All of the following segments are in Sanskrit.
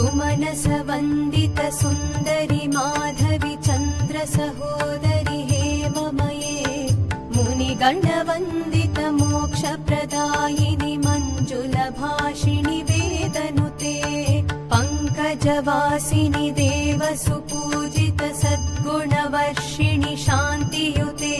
सुमनसवन्दित सुन्दरि माधवि चन्द्र सहोदरि हेममये मुनिगणवन्दित मोक्षप्रदायिनि मञ्जुलभाषिणि वेदनुते पङ्कजवासिनि देवसुपूजित सद्गुणवर्षिणि शान्तियुते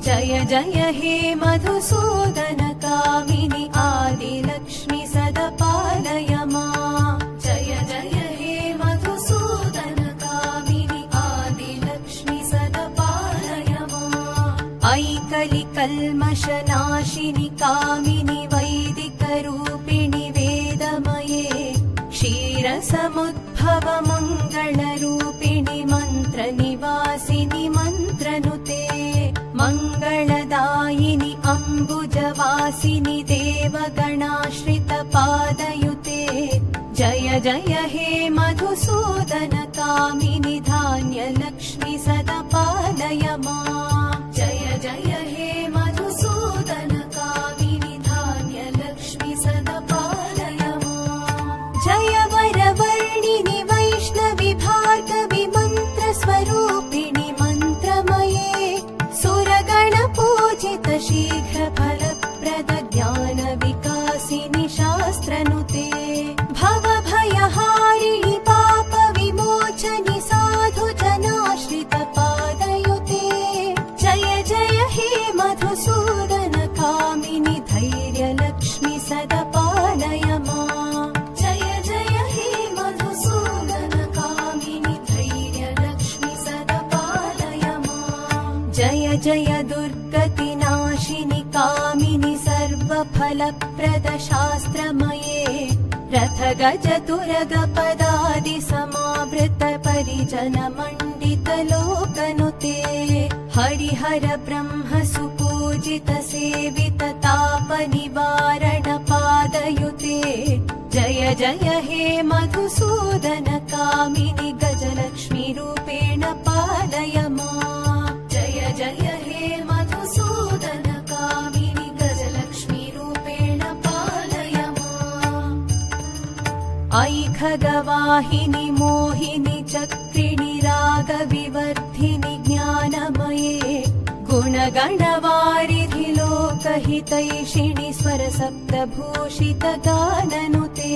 जय जय हे मधुसूदन कामिनि आदिलक्ष्मि सदपालय माम् जय जय हे मधुसूदन कामिनि आदिलक्ष्मि सदपालय माम् ऐकलिकल्मषनाशिनि कामिनि वैदिकरूपिणि वेदमये क्षीरसमुद्भव मङ्गलरूपिणि मन्त्रनिवासिनि मन्त्रनुते मङ्गलदायिनि अम्बुजवासिनि देवगणाश्रितपादयुते जय जय हे मधुसूदन कामिनि धान्यलक्ष्मि सदपालय माम् जय जय हे मधुसूदन कामिनि धान्यलक्ष्मि सदपालय माम् जय वरवर्णिनि वैष्णवि भार्गवि मन्त्रस्वरूपिणि मन्त्रमये सुरगणपूजित शीघ्रफलप्रद ज्ञानविकासिनि शास्त्रनुते भवभयहारिणि पापविमोचनि साधुजनाश्रितपादयुते जय जय हे मधुसूदन कामिनि धैर्यलक्ष्मि सदपालय माम् जय जय हे मधुसूदन कामिनि धैर्यलक्ष्मि सदपालय माम् जय जय दुर्गतिनाशिनि कामिनि सर्वफलप्रद शास्त्रमये रथ गज तुरग पदादि समावृत परिजन मण्डित लोकनुते हरिहर ब्रह्म सुपूजित सेवित ताप निवारण पादयुते जय जय हे मधुसूदन कामिनि गजलक्ष्मी रूपेण पालय माम् जय जय हे मधुसूदन कामिनि गजलक्ष्मी रूपेण पालय माम् ऐखगवाहिनि मोहिनि चक्रिणि रागविवर्धिनि ज्ञानमये गुणगणवारिधि लोकहितैषिणि स्वरसप्तभूषित गाननुते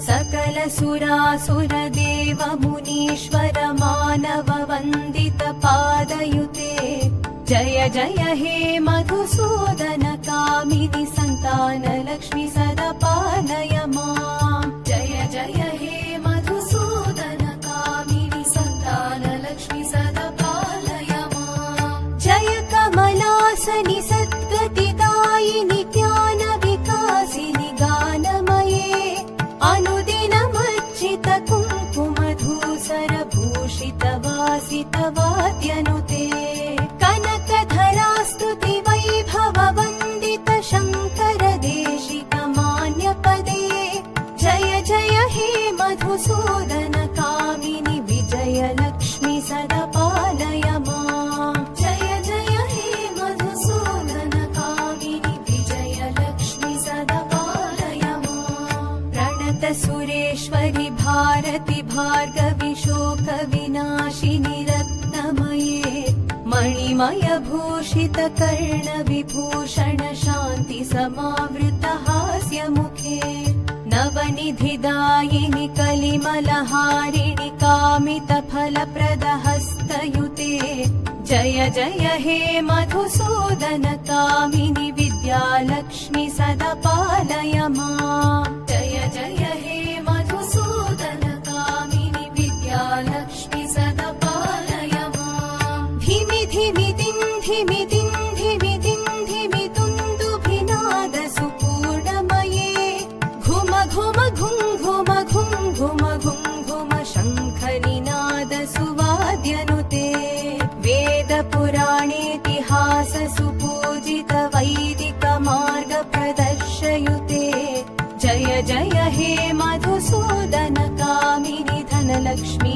सकल सुरासुर देव मुनीश्वर मानव वन्दित पादयुते जय जय हे मधुसूदन कामिनि सन्तानलक्ष्मि सदपालय माम् जय जय हे मधुसूदन कामिनि सन्तानलक्ष्मि सदपालय माम् जय कमलासनि सद्गतिदायिनि ज्ञानविकासिनि गानमये अनुदिनमर्चित कुङ्कुमधूसरभूषित वासित वाद्यनुते कनकधरास्तुति वैभव वन्दित शङ्कर देशिक मान्यपदे जय जय हे मधुसूदन कामिनि विजयलक्ष्मि सदपालय माम् जय जय हे मधुसूदन कामिनि विजयलक्ष्मि सदपालय माम् प्रणत सुरेश्वरि भारति भार्गवि शोक विनाशिनि रत्नमये मणिमय भूषित कर्ण विभूषण शान्ति समावृत हास्य मुखे नवनिधिदायिनि कलिमलहारिणि कामित फलप्रद हस्तयुते जय जय हे मधुसूदन कामिनि विद्यालक्ष्मि सदपालय माम् जय जय हे मधुसूदन कामिनि विद्यालक्ष्मि सदपालय माम् धिमि धिमि दिन्धिमि दिन्धिमि दिन्धिमि दुन्दुभिनाद सुपूर्णमये घुम घुम घुं घुम घुं घुम घुं घुम शङ्खनिनाद सुवाद्यनुते वेद पुराणेतिहास सुपूजित वैदिक मार्ग प्रदर्शयुते जय जय हे मधुसूदन कामिनि धनलक्ष्मी